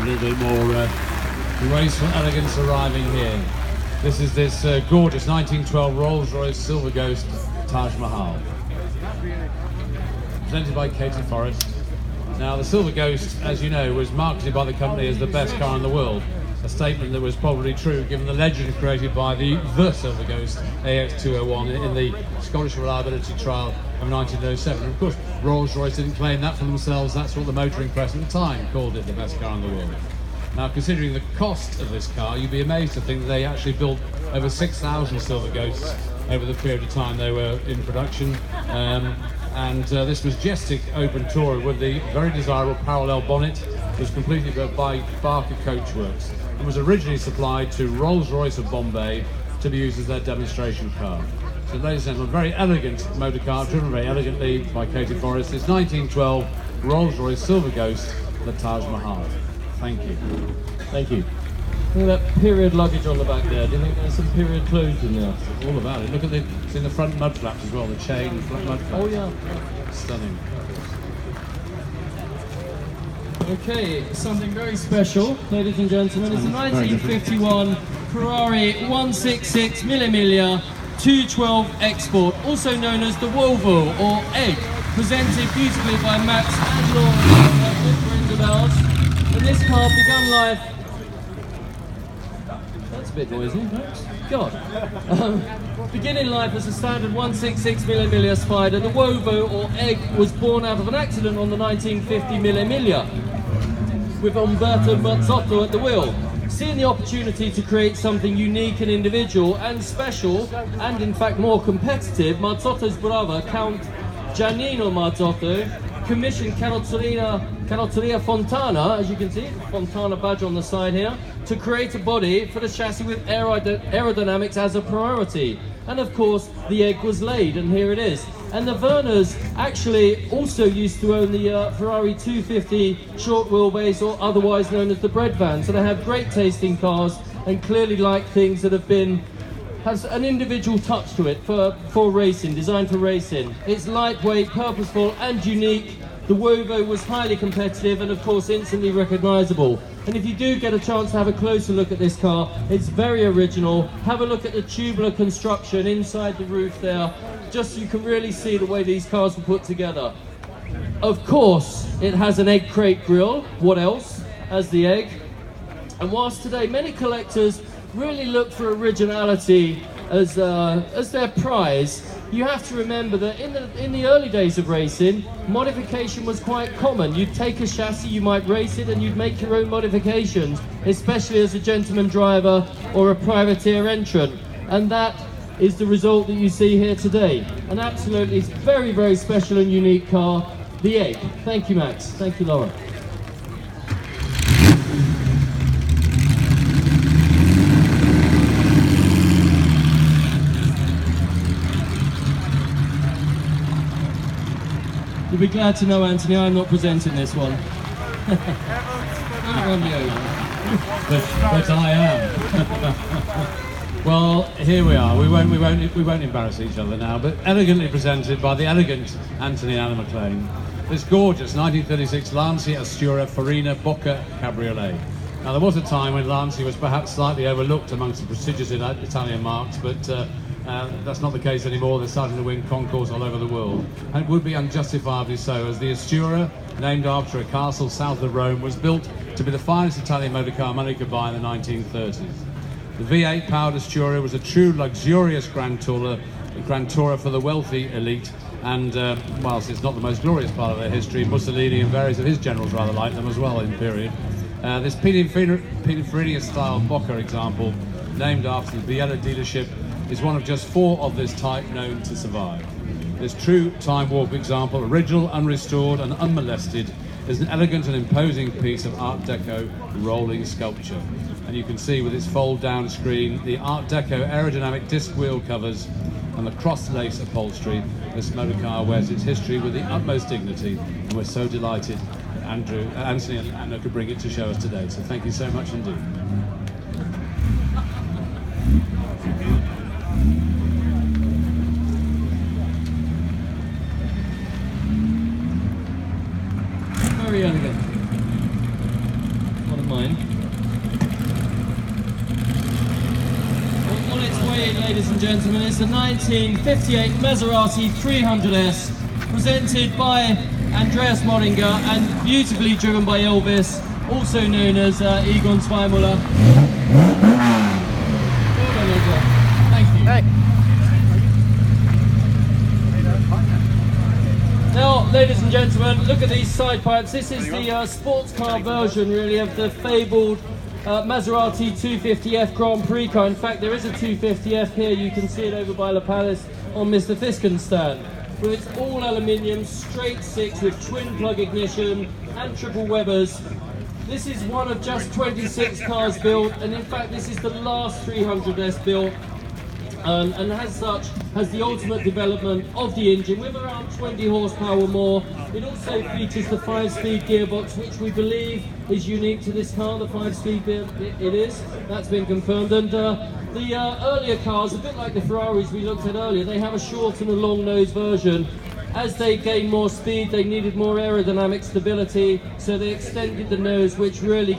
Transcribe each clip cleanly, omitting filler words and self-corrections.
little bit more graceful elegance arriving here. This is this gorgeous 1912 Rolls-Royce Silver Ghost Taj Mahal, presented by Katie Forrest. Now, the Silver Ghost, as you know, was marketed by the company as the best car in the world. A statement that was probably true given the legend created by the Silver Ghost AX201 in the Scottish Reliability Trial of 1907. And of course, Rolls-Royce didn't claim that for themselves. That's what the motoring press at the time called it, the best car in the world. Now, considering the cost of this car, you'd be amazed to think that they actually built over 6,000 Silver Ghosts over the period of time they were in production. This majestic open tourer with the very desirable parallel bonnet was completely built by Barker Coachworks and was originally supplied to Rolls-Royce of Bombay to be used as their demonstration car. So, ladies and gentlemen, a very elegant motor car, driven very elegantly by Katie Forrest. This 1912 Rolls-Royce Silver Ghost, the Taj Mahal. Thank you. Thank you. Look at that period luggage on the back there. Do you think there's some period clothes in there? All about it. Look at it's in the front mud flaps as well, the chain front mud flaps. Oh yeah. Stunning. Okay, something very special, ladies and gentlemen. It's a 1951 Ferrari 166 Millimiglia 212 Export, also known as the Uovo or Egg, presented beautifully by Max and Laura, good friends of ours. And this car began life. That's a bit noisy, Max. God. Beginning life as a standard 166 Millimiglia Spider, the Uovo or Egg was born out of an accident on the 1950 Millimiglia, with Umberto Mazzotto at the wheel. Seeing the opportunity to create something unique and individual and special, and in fact more competitive, Mazzotto's brother, Count Giannino Mazzotto, commissioned Carrozzeria Fontana, as you can see, the Fontana badge on the side here, to create a body for the chassis with aerodynamics as a priority. And of course, the egg was laid, and here it is. And the Werners actually also used to own the Ferrari 250 short wheelbase, or otherwise known as the bread van. So they have great tasting cars and clearly like things that has an individual touch to it for racing, designed for racing. It's lightweight, purposeful and unique. The Uovo was highly competitive and of course instantly recognisable. And if you do get a chance to have a closer look at this car, it's very original. Have a look at the tubular construction inside the roof there, just so you can really see the way these cars were put together. Of course, it has an egg crate grille. What else? As the egg. And whilst today many collectors really look for originality as their prize, you have to remember that in the early days of racing, modification was quite common. You'd take a chassis, you might race it, and you'd make your own modifications, especially as a gentleman driver or a privateer entrant. And that is the result that you see here today. An absolutely very, very special and unique car, the Egg. Thank you, Max. Thank you, Laura. You'll be glad to know, Anthony, I'm not presenting this one. Don't run me over. But I am. Well, here we are. We won't embarrass each other now, but elegantly presented by the elegant Anthony and Anna McLean. This gorgeous 1936 Lancia, Astura, Farina, Bocca Cabriolet. Now, there was a time when Lancia was perhaps slightly overlooked amongst the prestigious Italian marques, but that's not the case anymore. They're starting to win concours all over the world. And it would be unjustifiably so, as the Astura, named after a castle south of Rome, was built to be the finest Italian motor car money could buy in the 1930s. The V8 powered Astura was a true luxurious grand tourer for the wealthy elite, and whilst it's not the most glorious part of their history, Mussolini and various of his generals rather liked them as well in period. This Pininfarina style Bocca example, named after the Biella dealership, is one of just 4 of this type known to survive. This true time warp example, original, unrestored and unmolested, is an elegant and imposing piece of Art Deco rolling sculpture. And you can see with its fold down screen, the Art Deco aerodynamic disc wheel covers and the cross lace upholstery. This motor car wears its history with the utmost dignity, and we're so delighted that Anthony and Anna could bring it to show us today. So thank you so much indeed. Very elegant. One of mind. On its way in, ladies and gentlemen, is the 1958 Maserati 300S, presented by Andreas Modinger and beautifully driven by Elvis, also known as Egon Zweimüller. Thank you. Hey. Now, ladies and gentlemen, look at these side pipes. This is the sports car version, really, of the fabled Maserati 250F Grand Prix car. In fact, there is a 250F here. You can see it over by La Palace on Mr. Fisken's stand. With its all aluminium, straight six with twin plug ignition and triple Webers. This is one of just 26 cars built, and in fact, this is the last 300S built. And as such, has the ultimate development of the engine with around 20 horsepower more. It also features the 5-speed gearbox, which we believe is unique to this car. The 5-speed it is. That's been confirmed. And the earlier cars, a bit like the Ferraris we looked at earlier, they have a short and a long nose version. As they gained more speed, they needed more aerodynamic stability, so they extended the nose, which really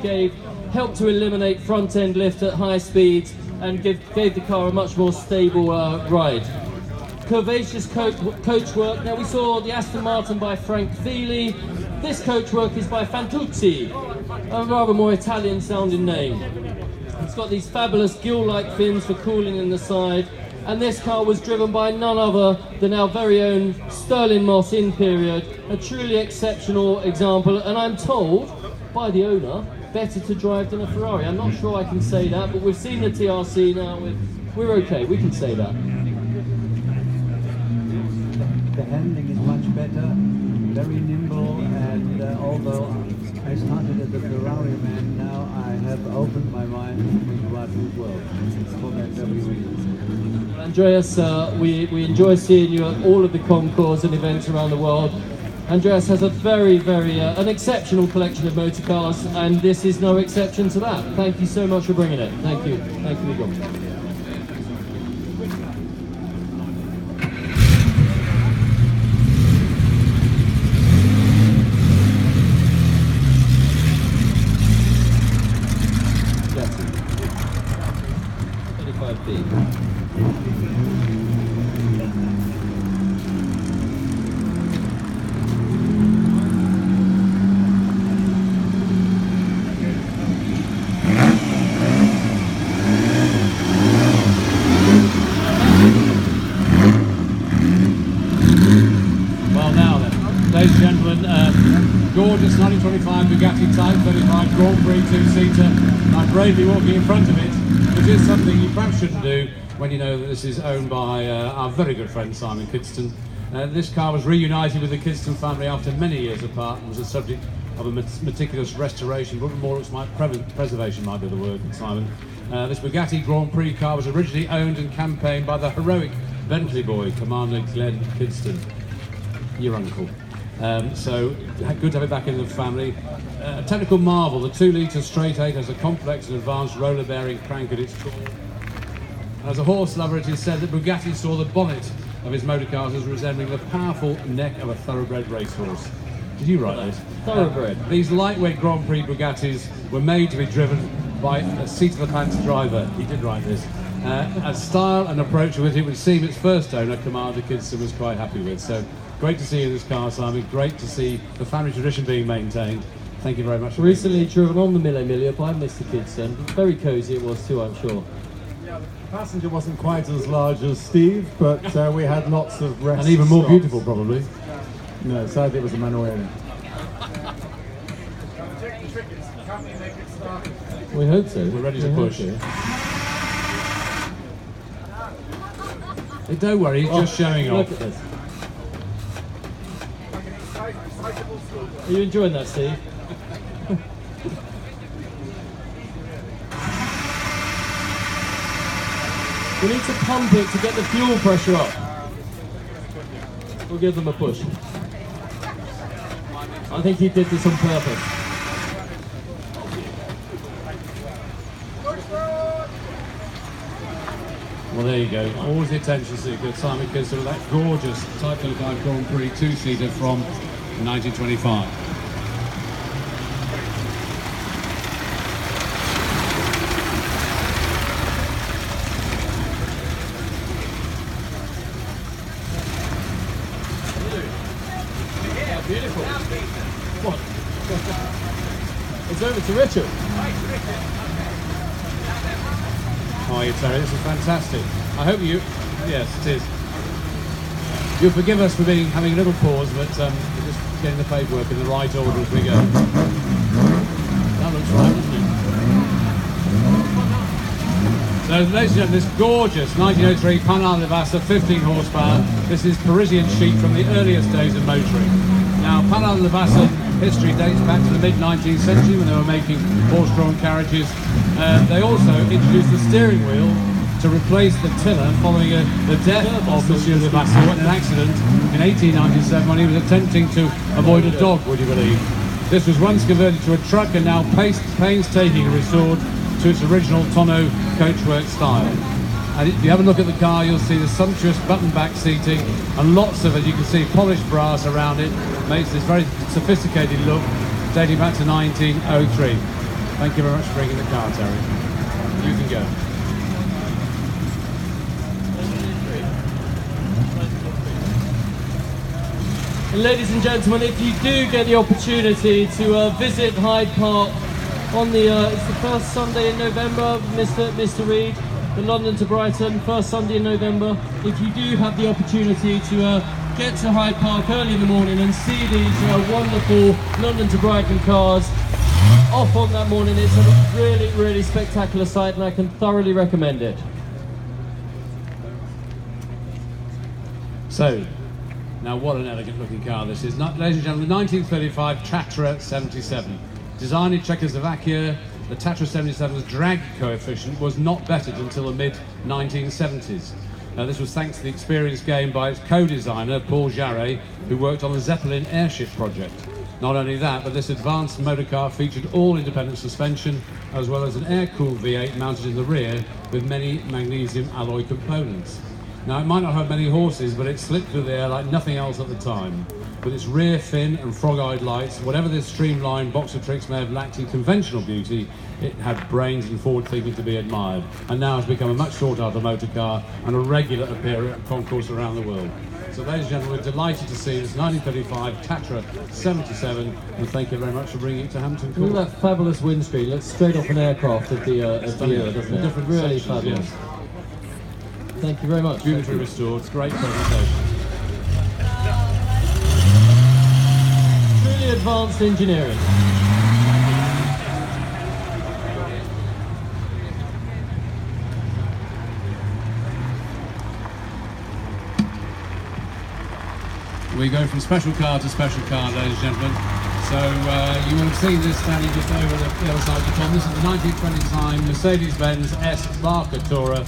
helped to eliminate front-end lift at high speeds and gave the car a much more stable ride. Curvaceous coachwork. Now, we saw the Aston Martin by Frank Thiele. This coachwork is by Fantuzzi, a rather more Italian sounding name. It's got these fabulous gill-like fins for cooling in the side, and this car was driven by none other than our very own Sterling Moss in period, a truly exceptional example, and I'm told by the owner, better to drive than a Ferrari. I'm not sure I can say that, but we've seen the TRC now, we're okay, we can say that. The handling is much better, very nimble, and although I started as a Ferrari man, now I have opened my mind to Bugatti as well, for that very reason. Andreas, we enjoy seeing you at all of the concours and events around the world. Andreas has a very, an exceptional collection of motor cars, and this is no exception to that. Thank you so much for bringing it. Thank you, Egon. Ladies and gentlemen, gorgeous 1925 Bugatti Type 35 Grand Prix two-seater. I'm bravely walking in front of it, which is something you perhaps shouldn't do when you know that this is owned by our very good friend Simon Kidston. This car was reunited with the Kidston family after many years apart and was the subject of a meticulous restoration, but more looks like preservation might be the word, Simon. This Bugatti Grand Prix car was originally owned and campaigned by the heroic Bentley boy, Commander Glenn Kidston, your uncle. So good to have it back in the family. A technical marvel, the 2-litre straight 8 has a complex and advanced roller bearing crank at its core. As a horse lover, it is said that Bugatti saw the bonnet of his motorcars as resembling the powerful neck of a thoroughbred racehorse. Did you write this? Thoroughbred. These lightweight Grand Prix Bugattis were made to be driven by a seat-of-the-pants driver. He did write this. As style and approach with it would seem its first owner, Commander Kidston, was quite happy with. So great to see you in this car, Simon. Great to see the family tradition being maintained. Thank you very much. Recently driven on the Mille Miglia by Mr. Kidston. Very cosy it was too, I'm sure. Yeah, the passenger wasn't quite as large as Steve, but we had lots of rest And even more stops. beautiful, probably. No, sadly it was a Manuela. We hope so. We're ready to push. Hey, don't worry, he's just showing Look off. at this. Are you enjoying that, Steve? We need to pump it to get the fuel pressure up. We'll give them a push. I think he did this on purpose. Well, there you go. Always the attention seeker, Simon Kidston, with that gorgeous Type 35 Grand Prix two-seater from 1925. Sir Richard. Oh, you Terry, this is fantastic. I hope you, yes, it is. You'll forgive us for having a little pause, but we're just getting the paperwork in the right order as we go. That looks right, doesn't it? So, ladies and gentlemen, this gorgeous 1903 Panhard Levassor, 15 horsepower. This is Parisian chic from the earliest days of motoring. Now, Panhard Levassor history dates back to the mid-19th century when they were making horse-drawn carriages. They also introduced the steering wheel to replace the tiller following the death of Monsieur Levassor in an accident in 1897 when he was attempting to avoid a dog, would you believe. This was once converted to a truck and now painstakingly restored to its original tonneau coachwork style. And if you have a look at the car, you'll see the sumptuous button-back seating and lots of, as you can see, polished brass around it. Makes this very sophisticated look, dating back to 1903. Thank you very much for bringing the car, Terry. You can go. And ladies and gentlemen, if you do get the opportunity to visit Hyde Park on the it's the first Sunday in November, Mr. Reed, the London to Brighton, first Sunday in November. If you do have the opportunity to get to Hyde Park early in the morning and see these wonderful London to Brighton cars off on that morning, it's a really, really spectacular sight, and I can thoroughly recommend it. So, now what an elegant looking car this is. Ladies and gentlemen, 1935 Tatra 77. Designed in Czechoslovakia, the Tatra 77's drag coefficient was not bettered until the mid-1970s. Now, this was thanks to the experience gained by its co-designer, Paul Jarret, who worked on the Zeppelin airship project. Not only that, but this advanced motor car featured all independent suspension, as well as an air-cooled V8 mounted in the rear with many magnesium alloy components. Now, it might not have many horses, but it slipped through the air like nothing else at the time. With its rear fin and frog-eyed lights, whatever this streamlined box of tricks may have lacked in conventional beauty, it had brains and forward thinking to be admired, and now has become a much sought-after motor car and a regular appearer at concourses around the world. So, ladies and gentlemen, we're delighted to see this 1935 Tatra 77, and thank you very much for bringing it to Hampton Court. Look at that fabulous windscreen. Looks straight off an aircraft at the era, doesn't it? Different Really sections, fabulous. yes. Thank you very much. Beautifully restored. It's great presentation. Truly advanced engineering. We go from special car to special car, ladies and gentlemen. So you will have seen this standing just over the other side of the pond. This is the 1920 design Mercedes-Benz S Barker Tourer.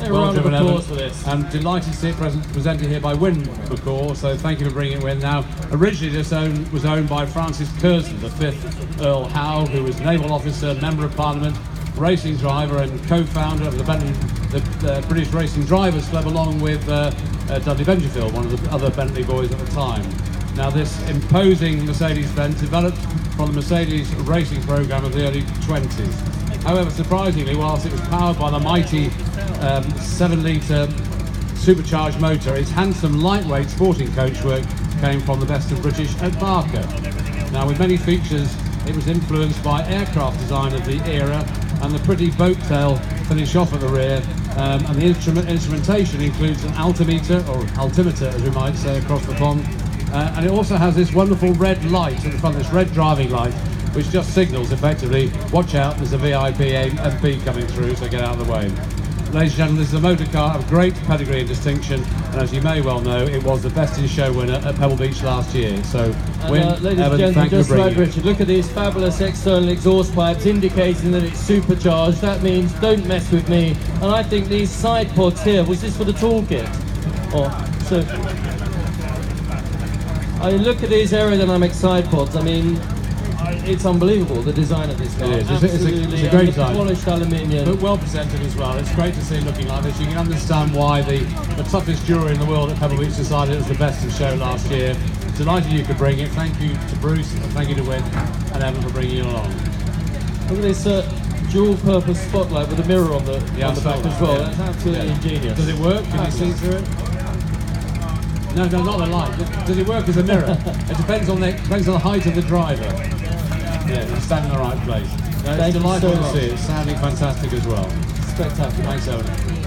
A round of applause for this. I'm delighted to see it presented here by Wincourt, so thank you for bringing it in. Now, originally this was owned by Francis Curzon, the 5th Earl Howe, who was naval officer, member of Parliament, racing driver and co-founder of the British Racing Drivers Club, along with Dudley Benjafield, one of the other Bentley boys at the time. Now, this imposing Mercedes-Benz developed from the Mercedes racing program of the early 20s. However, surprisingly, whilst it was powered by the mighty 7-litre supercharged motor, its handsome, lightweight sporting coachwork came from the best of British at Barker. Now, with many features, it was influenced by aircraft design of the era, and the pretty boat tail finish off at the rear, and the instrumentation includes an altimeter, or altimeter as we might say across the pond, and it also has this wonderful red light at the front, this red driving light, which just signals effectively, watch out, there's a VIP MP coming through, so get out of the way. Ladies and gentlemen, this is a motor car of great pedigree and distinction, and as you may well know, it was the Best in Show winner at Pebble Beach last year. So, ladies and gentlemen, just like Richard, look at these fabulous external exhaust pipes indicating that it's supercharged. That means don't mess with me. And I think these side pods here, was this for the toolkit? I mean, look at these aerodynamic side pods. I mean, it's unbelievable, the design of this car. It is. It's a great design. Polished aluminium. But well presented as well. It's great to see it looking like this. You can understand why the toughest jury in the world at Pebble Beach decided it was the Best in Show last year. Delighted you could bring it. Thank you to Bruce, and thank you to Win and Evan for bringing it along. Look at this dual-purpose spotlight with a mirror on the back as well. Yeah. That's absolutely ingenious. Does it work? Can you see through it? No, not the light. Does it work as a mirror? It depends on the height of the driver. Yeah, stand in the right place. No, Thank it's you delightful so to much. see it. It's sounding fantastic as well. Spectacular. Thanks, Owen.